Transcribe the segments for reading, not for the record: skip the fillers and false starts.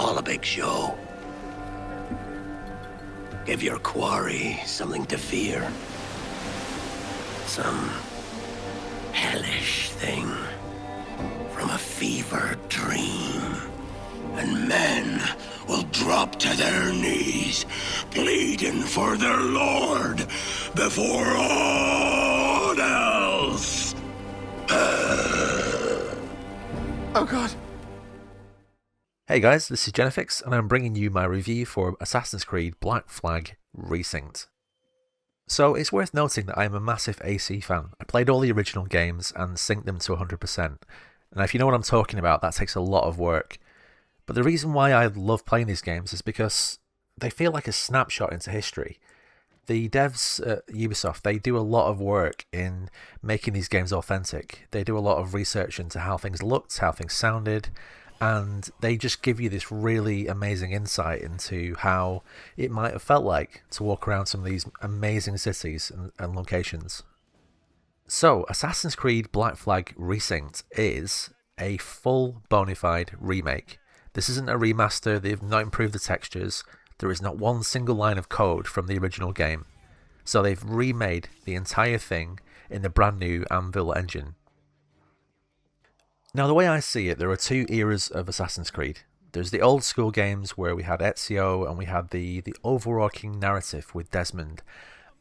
All a big show. Give your quarry something to fear. Some hellish thing from a fevered dream. And men will drop to their knees, pleading for their lord before all else. Oh god. Hey guys, this is Genefix, and I'm bringing you my review for Assassin's Creed Black Flag Resynced. So it's worth noting that I'm a massive AC fan. I played all the original games and synced them to 100%. And if you know what I'm talking about, that takes a lot of work. But the reason why I love playing these games is because they feel like a snapshot into history. The devs at Ubisoft, they do a lot of work in making these games authentic. They do a lot of research into how things looked, how things sounded, and they just give you this really amazing insight into how it might have felt like to walk around some of these amazing cities and locations. So, Assassin's Creed Black Flag Resynced is a full bona fide remake. This isn't a remaster, they've not improved the textures, there is not one single line of code from the original game. So they've remade the entire thing in the brand new Anvil engine. Now the way I see it, there are two eras of Assassin's Creed. There's the old school games where we had Ezio and we had the overarching narrative with Desmond.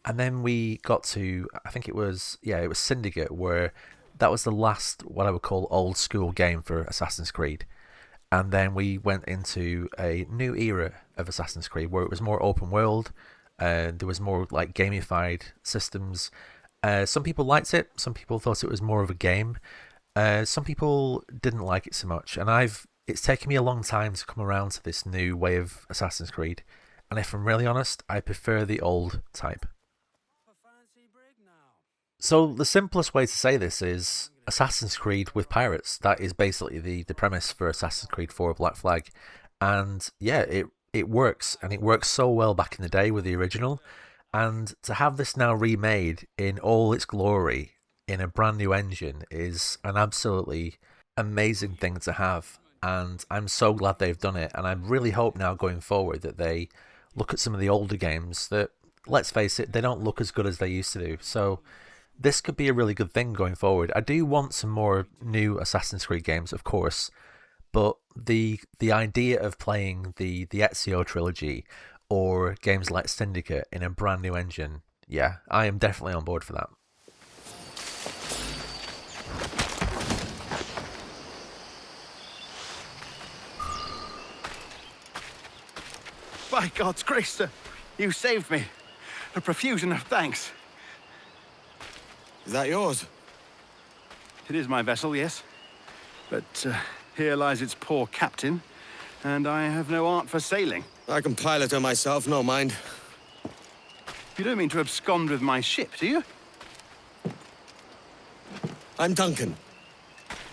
And then we got to, I think it was Syndicate, where that was the last, what I would call old school game for Assassin's Creed. And then we went into a new era of Assassin's Creed where it was more open world, there was more like gamified systems. Some people liked it, some people thought it was more of a game. Some people didn't like it so much, and it's taken me a long time to come around to this new way of Assassin's Creed, and if I'm really honest, I prefer the old type. So the simplest way to say this is Assassin's Creed with pirates. That is basically the premise for Assassin's Creed 4 Black Flag, and yeah, it works, and it works so well back in the day with the original, and to have this now remade in all its glory in a brand new engine is an absolutely amazing thing to have, and I'm so glad they've done it. And I really hope now going forward that they look at some of the older games that, let's face it, they don't look as good as they used to do. So this could be a really good thing going forward. I do want some more new Assassin's Creed games, of course, but the idea of playing the Ezio trilogy or games like Syndicate in a brand new engine, yeah, I am definitely on board for that. By God's grace, sir, you saved me. A profusion of thanks. Is that yours? It is my vessel, yes. But here lies its poor captain, and I have no art for sailing. I can pilot her myself, no mind. You don't mean to abscond with my ship, do you? I'm Duncan.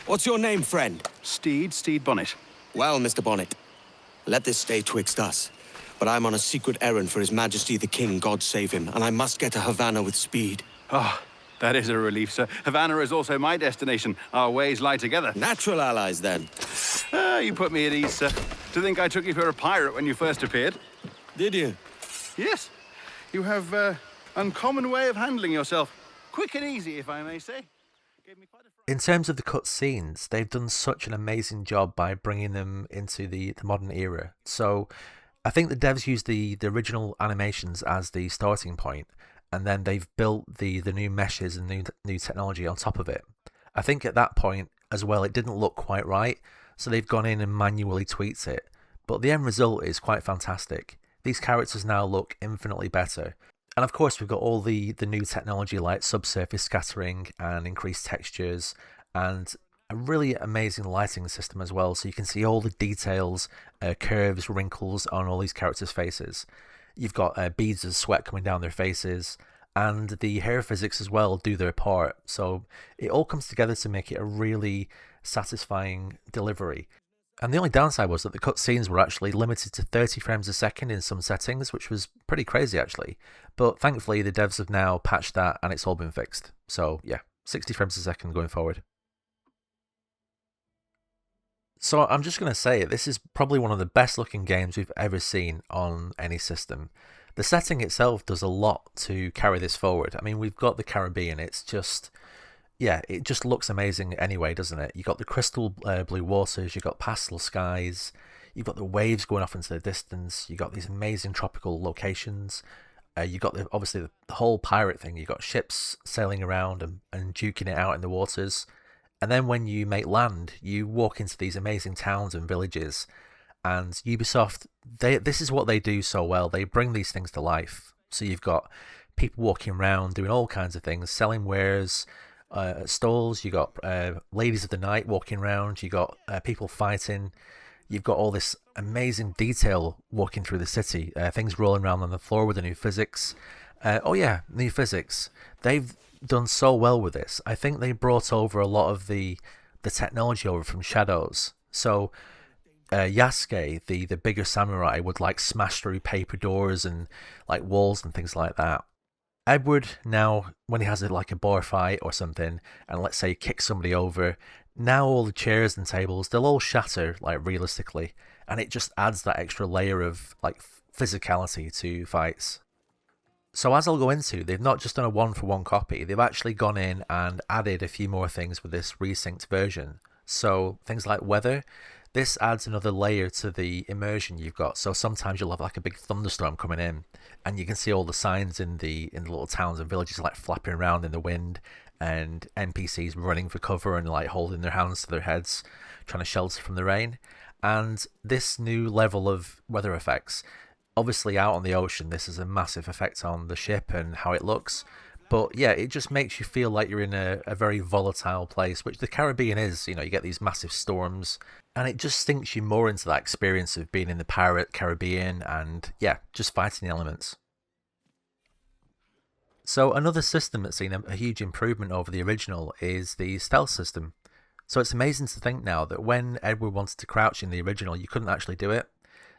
What's your name, friend? Steed Bonnet. Well, Mr. Bonnet, let this stay twixt us. But I'm on a secret errand for His Majesty the King, God save him, and I must get to Havana with speed. Ah, that is a relief, sir. Havana is also my destination. Our ways lie together. Natural allies, then. You put me at ease, sir. To think I took you for a pirate when you first appeared. Did you? Yes. You have uncommon way of handling yourself. Quick and easy, if I may say. Gave me quite a In terms of the cutscenes, they've done such an amazing job by bringing them into the modern era. So I think the devs used the original animations as the starting point, and then they've built the new meshes and new technology on top of it. I think at that point as well, it didn't look quite right, so they've gone in and manually tweaked it. But the end result is quite fantastic. These characters now look infinitely better. And of course, we've got all the new technology like subsurface scattering and increased textures and a really amazing lighting system as well, so you can see all the details, curves, wrinkles on all these characters' faces. You've got beads of sweat coming down their faces, and the hair physics as well do their part. So it all comes together to make it a really satisfying delivery. And the only downside was that the cutscenes were actually limited to 30 frames a second in some settings, which was pretty crazy actually. But thankfully the devs have now patched that and it's all been fixed. So yeah, 60 frames a second going forward. So I'm just going to say it, this is probably one of the best looking games we've ever seen on any system. The setting itself does a lot to carry this forward. I mean, we've got the Caribbean. It's just, yeah, it just looks amazing anyway, doesn't it? You've got the crystal blue waters, you've got pastel skies, you've got the waves going off into the distance, you've got these amazing tropical locations. You've got obviously the whole pirate thing. You've got ships sailing around and duking it out in the waters. And then when you make land, you walk into these amazing towns and villages. And Ubisoft, this is what they do so well. They bring these things to life. So you've got people walking around doing all kinds of things, selling wares at stalls. You got ladies of the night walking around. You got people fighting. You've got all this amazing detail walking through the city. Things rolling around on the floor with the new physics. Oh yeah, new physics. They've done so well with this. I think they brought over a lot of the technology over from Shadows. So Yasuke, the bigger samurai, would like smash through paper doors and like walls and things like that. Edward now, when he has like a bar fight or something, and let's say he kicks somebody over, now all the chairs and tables they'll all shatter like realistically, and it just adds that extra layer of like physicality to fights. So as I'll go into, they've not just done a one for one copy, they've actually gone in and added a few more things with this resynced version. So things like weather, this adds another layer to the immersion you've got. So sometimes you'll have like a big thunderstorm coming in, and you can see all the signs in the little towns and villages like flapping around in the wind, and NPCs running for cover and like holding their hands to their heads, trying to shelter from the rain. And this new level of weather effects, obviously out on the ocean, this is a massive effect on the ship and how it looks. But yeah, it just makes you feel like you're in a very volatile place, which the Caribbean is. You know, you get these massive storms, and it just sinks you more into that experience of being in the pirate Caribbean and, yeah, just fighting the elements. So another system that's seen a huge improvement over the original is the stealth system. So it's amazing to think now that when Edward wanted to crouch in the original, you couldn't actually do it.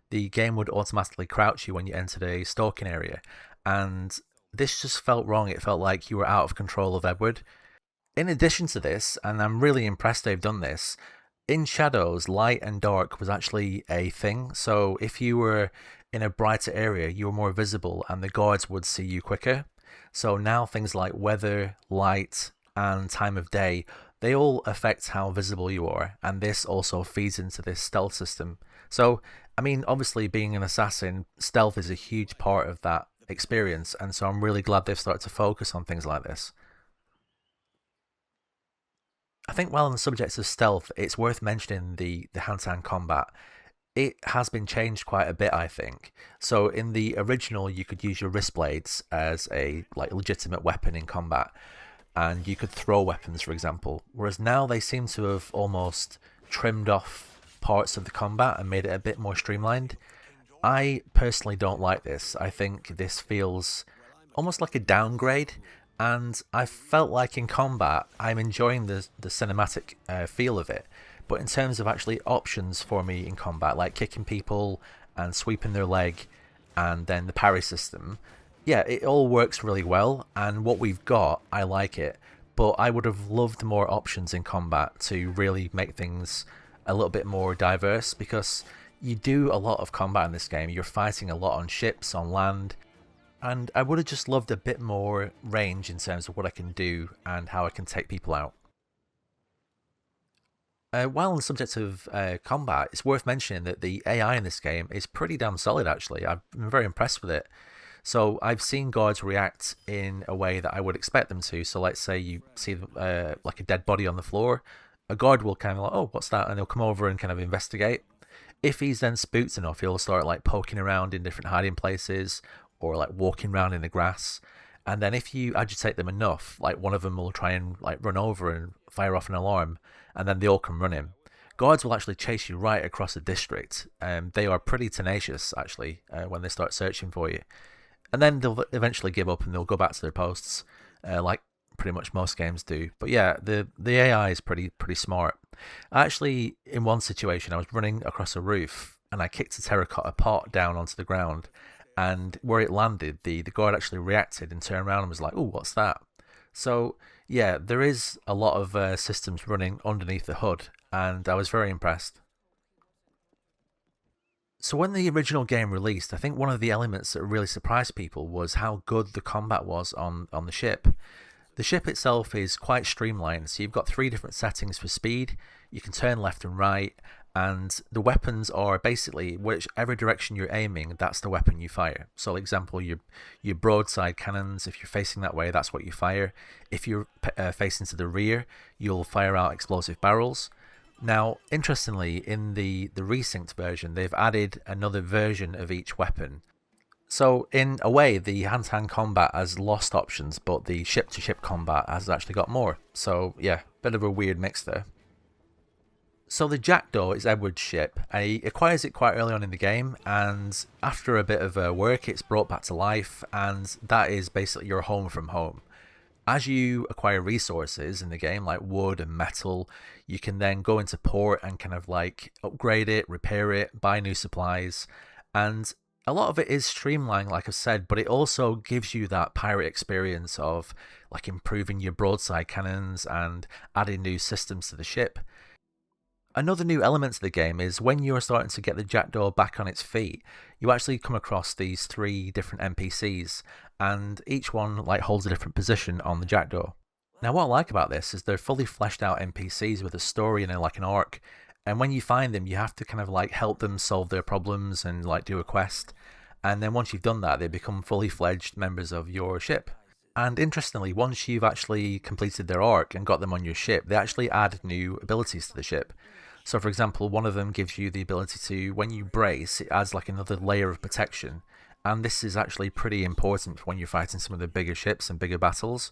The game would automatically crouch you when you entered a stalking area, and this just felt wrong. It felt like you were out of control of Edward. In addition to this, and I'm really impressed they've done this, in Shadows, light and dark was actually a thing. So if you were in a brighter area, you were more visible and the guards would see you quicker. So now things like weather, light, and time of day, they all affect how visible you are, and this also feeds into this stealth system. So, I mean, obviously being an assassin, stealth is a huge part of that experience, and so I'm really glad they've started to focus on things like this. I think while on the subject of stealth, it's worth mentioning the hand-to-hand combat. It has been changed quite a bit, I think. So in the original, you could use your wrist blades as a like legitimate weapon in combat, and you could throw weapons, for example. Whereas now they seem to have almost trimmed off parts of the combat and made it a bit more streamlined. I personally don't like this. I think this feels almost like a downgrade, and I felt like in combat I'm enjoying the cinematic feel of it, but in terms of actually options for me in combat, like kicking people and sweeping their leg, and then the parry system, yeah, it all works really well, and what we've got, I like it, but I would have loved more options in combat to really make things a little bit more diverse, because you do a lot of combat in this game. You're fighting a lot on ships, on land, and I would have just loved a bit more range in terms of what I can do and how I can take people out. While on the subject of combat, it's worth mentioning that the AI in this game is pretty damn solid, actually. I've been very impressed with it. So I've seen guards react in a way that I would expect them to. So let's say you see like a dead body on the floor, a guard will kind of like, oh, what's that? And they'll come over and kind of investigate. If he's then spooked enough, he'll start like poking around in different hiding places or like walking around in the grass. And then if you agitate them enough, like one of them will try and like run over and fire off an alarm, and then they all come running. Guards will actually chase you right across the district. They are pretty tenacious actually when they start searching for you. And then they'll eventually give up and they'll go back to their posts, like pretty much most games do. But yeah, the AI is pretty smart. Actually, in one situation, I was running across a roof and I kicked a terracotta pot down onto the ground, and where it landed, the guard actually reacted and turned around and was like, "Oh, what's that?" So yeah, there is a lot of systems running underneath the hood, and I was very impressed. So when the original game released, I think one of the elements that really surprised people was how good the combat was on the ship. The ship itself is quite streamlined, so you've got three different settings for speed. You can turn left and right, and the weapons are basically whichever direction you're aiming, that's the weapon you fire. So, for example, your broadside cannons, if you're facing that way, that's what you fire. If you're facing to the rear, you'll fire out explosive barrels. Now, interestingly, in the Resynced version, they've added another version of each weapon. So, in a way, the hand-to-hand combat has lost options, but the ship-to-ship combat has actually got more. So, yeah, bit of a weird mix there. So the Jackdaw is Edward's ship. He acquires it quite early on in the game, and after a bit of work, it's brought back to life, and that is basically your home from home. As you acquire resources in the game, like wood and metal, you can then go into port and kind of like upgrade it, repair it, buy new supplies, and a lot of it is streamlined, like I said, but it also gives you that pirate experience of like improving your broadside cannons and adding new systems to the ship. Another new element to the game is when you're starting to get the Jackdaw back on its feet, you actually come across these three different NPCs, and each one like holds a different position on the Jackdaw. Now, what I like about this is they're fully fleshed out NPCs with a story and like an arc, and when you find them, you have to kind of like help them solve their problems and like do a quest, and then once you've done that, they become fully fledged members of your ship. And interestingly, once you've actually completed their arc and got them on your ship, they actually add new abilities to the ship. So for example, one of them gives you the ability to, when you brace, it adds like another layer of protection. And this is actually pretty important when you're fighting some of the bigger ships and bigger battles.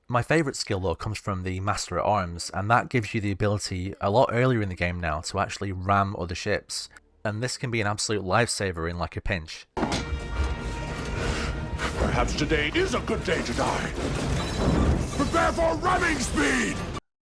My favourite skill though comes from the Master at Arms, and that gives you the ability a lot earlier in the game now to actually ram other ships. And this can be an absolute lifesaver in like a pinch. Perhaps today is a good day to die. Prepare for ramming speed!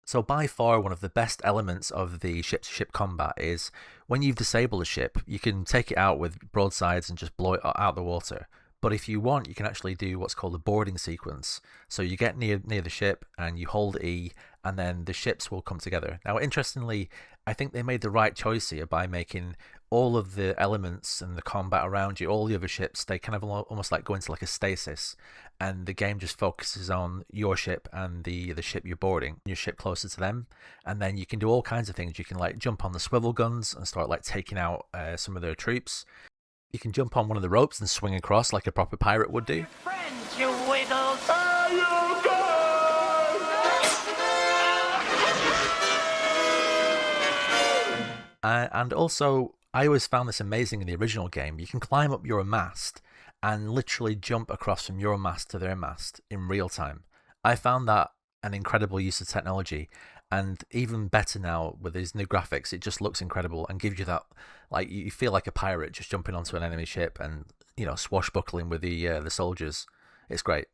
So by far one of the best elements of the ship-to-ship combat is when you've disabled a ship, you can take it out with broadsides and just blow it out the water. But if you want, you can actually do what's called a boarding sequence. So you get near the ship and you hold E, and then the ships will come together. Now, interestingly, I think they made the right choice here by making all of the elements and the combat around you, all the other ships, they kind of almost like go into like a stasis, and the game just focuses on your ship and the ship you're boarding, your ship closer to them, and then you can do all kinds of things. You can like jump on the swivel guns and start like taking out some of their troops. You can jump on one of the ropes and swing across like a proper pirate would do. Friends, you wiggles! And also, I always found this amazing in the original game. You can climb up your mast and literally jump across from your mast to their mast in real time. I found that an incredible use of technology, and even better now with these new graphics, it just looks incredible and gives you that, like, you feel like a pirate just jumping onto an enemy ship and, you know, swashbuckling with the soldiers. It's great.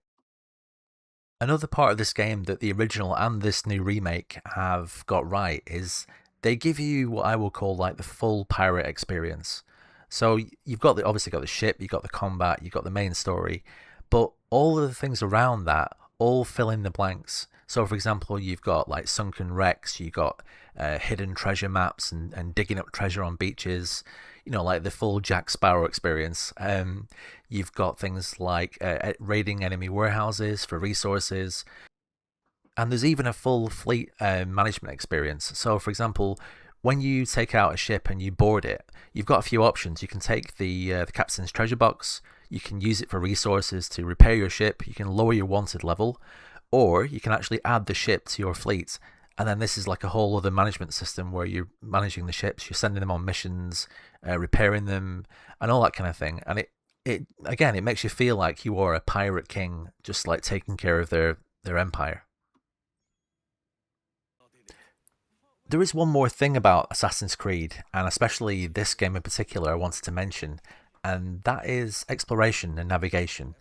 Another part of this game that the original and this new remake have got right is they give you what I will call like the full pirate experience. So you've got obviously got the ship, you've got the combat, you've got the main story, but all of the things around that all fill in the blanks. So for example, you've got like sunken wrecks, you've got hidden treasure maps and digging up treasure on beaches, you know, like the full Jack Sparrow experience. You've got things like raiding enemy warehouses for resources. And there's even a full fleet management experience. So, for example, when you take out a ship and you board it, you've got a few options. You can take the captain's treasure box, you can use it for resources to repair your ship, you can lower your wanted level, or you can actually add the ship to your fleet. And then this is like a whole other management system where you're managing the ships, you're sending them on missions, repairing them, and all that kind of thing. And it again, it makes you feel like you are a pirate king, just like taking care of their empire. There is one more thing about Assassin's Creed, and especially this game in particular I wanted to mention, and that is exploration and navigation.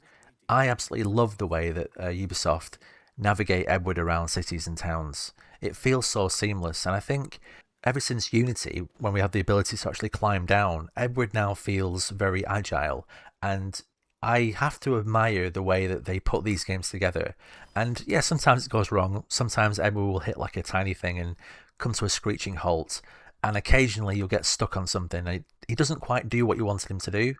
I absolutely love the way that Ubisoft navigate Edward around cities and towns. It feels so seamless, and I think ever since Unity, when we have the ability to actually climb down, Edward now feels very agile, and I have to admire the way that they put these games together. And yeah, sometimes it goes wrong. Sometimes Edward will hit like a tiny thing and come to a screeching halt, and occasionally you'll get stuck on something and he doesn't quite do what you wanted him to do.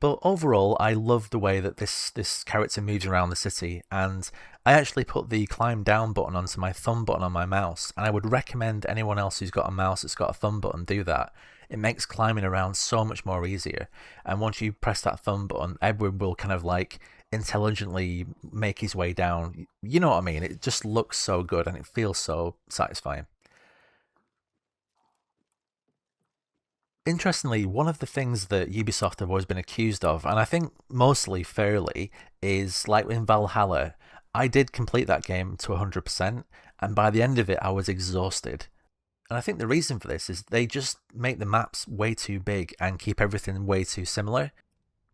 But overall, I love the way that this character moves around the city, and I actually put the climb down button onto my thumb button on my mouse, and I would recommend anyone else who's got a mouse that's got a thumb button do that. It makes climbing around so much more easier, and once you press that thumb button, Edward will kind of like intelligently make his way down. You know what I mean? It just looks so good and it feels so satisfying. Interestingly, one of the things that Ubisoft have always been accused of, and I think mostly fairly, is like in Valhalla, I did complete that game to 100%, and by the end of it, I was exhausted. And I think the reason for this is they just make the maps way too big and keep everything way too similar.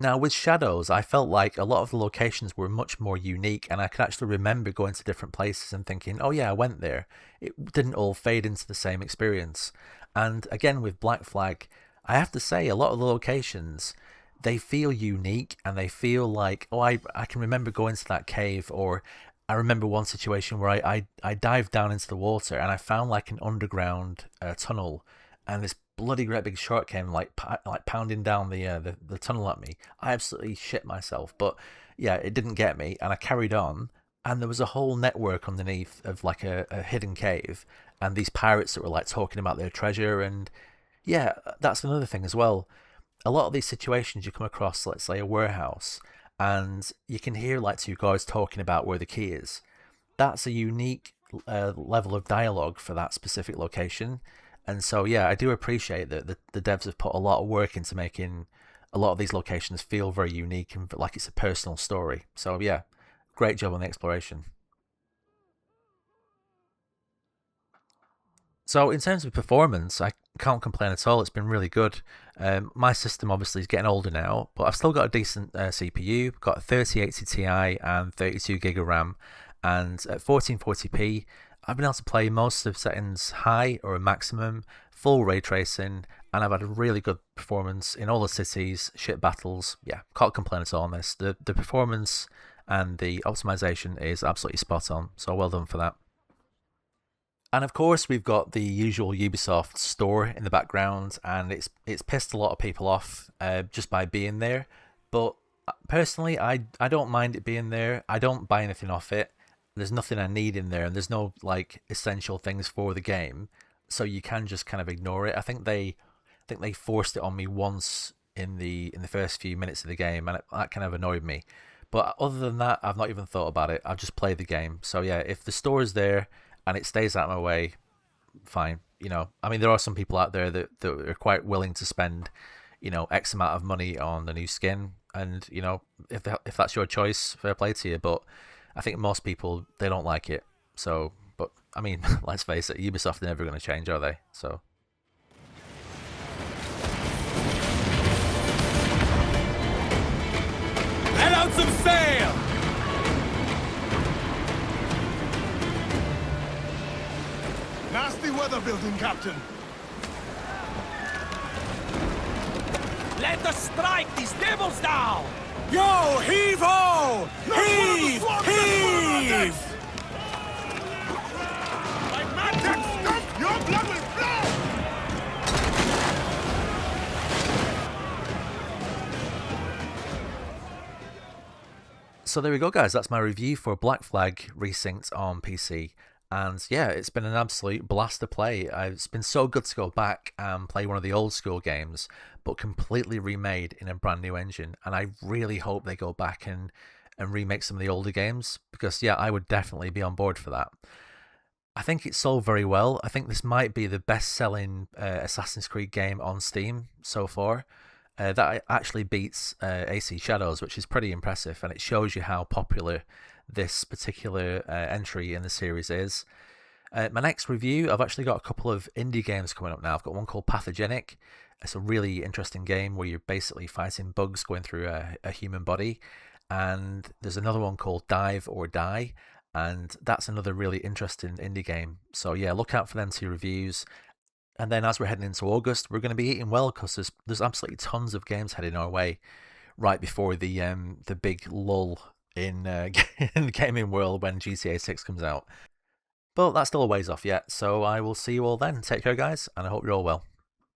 Now, with Shadows, I felt like a lot of the locations were much more unique, and I could actually remember going to different places and thinking, oh yeah, I went there. It didn't all fade into the same experience. And again, with Black Flag, I have to say, a lot of the locations, they feel unique and they feel like, oh, I can remember going to that cave, or I remember one situation where I dived down into the water and I found like an underground tunnel, and this bloody great big shark came like pounding down the tunnel at me. I absolutely shit myself, but yeah, it didn't get me, and I carried on. And there was a whole network underneath of like a hidden cave, and these pirates that were like talking about their treasure. And yeah, that's another thing as well. A lot of these situations you come across, let's say a warehouse, and you can hear like two guys talking about where the key is. That's a unique level of dialogue for that specific location. And so, yeah, I do appreciate that the devs have put a lot of work into making a lot of these locations feel very unique and like it's a personal story. So, yeah, great job on the exploration. So in terms of performance, I can't complain at all. It's been really good. My system obviously is getting older now, but I've still got a decent CPU. Got a 3080 Ti and 32 gig of RAM, and at 1440p, I've been able to play most of settings high or a maximum, full ray tracing, and I've had a really good performance in all the cities, ship battles. Yeah, can't complain at all on this. The performance and the optimization is absolutely spot on. So well done for that. And of course, we've got the usual Ubisoft store in the background, and it's pissed a lot of people off just by being there. But personally, I don't mind it being there. I don't buy anything off it. There's nothing I need in there, and there's no like essential things for the game, so you can just kind of ignore it. I think they forced it on me once in the first few minutes of the game, and that kind of annoyed me. But other than that, I've not even thought about it. I've just played the game. So yeah, if the store is there and it stays out of my way, fine. I mean, there are some people out there that are quite willing to spend, X amount of money on the new skin, and if that's your choice, fair play to you. But I think most people, they don't like it. So, but I mean, let's face it, Ubisoft are never going to change, are they? So. Let out some sail! Nasty weather building, Captain. Let us strike these devils down! Yo, heave ho! Heave! Heave! Like magic, stop! Your blood will flow! So there we go, guys. That's my review for Black Flag Resynced on PC. And yeah, it's been an absolute blast to play. It's been so good to go back and play one of the old school games, but completely remade in a brand new engine. And I really hope they go back and remake some of the older games, because yeah, I would definitely be on board for that. I think it sold very well. I think this might be the best-selling Assassin's Creed game on Steam so far. That actually beats AC Shadows, which is pretty impressive, and it shows you how popular this particular entry in the series is. My next review, I've actually got a couple of indie games coming up now. I've got one called Pathogenic. It's a really interesting game where you're basically fighting bugs going through a human body. And there's another one called Dive or Die, and that's another really interesting indie game. So yeah, look out for them two reviews. And then as we're heading into August, we're going to be eating well, because there's absolutely tons of games heading our way right before the big lull in in the gaming world when GTA 6 comes out. But that's still a ways off yet, so I will see you all then. Take care, guys, and I hope you're all well.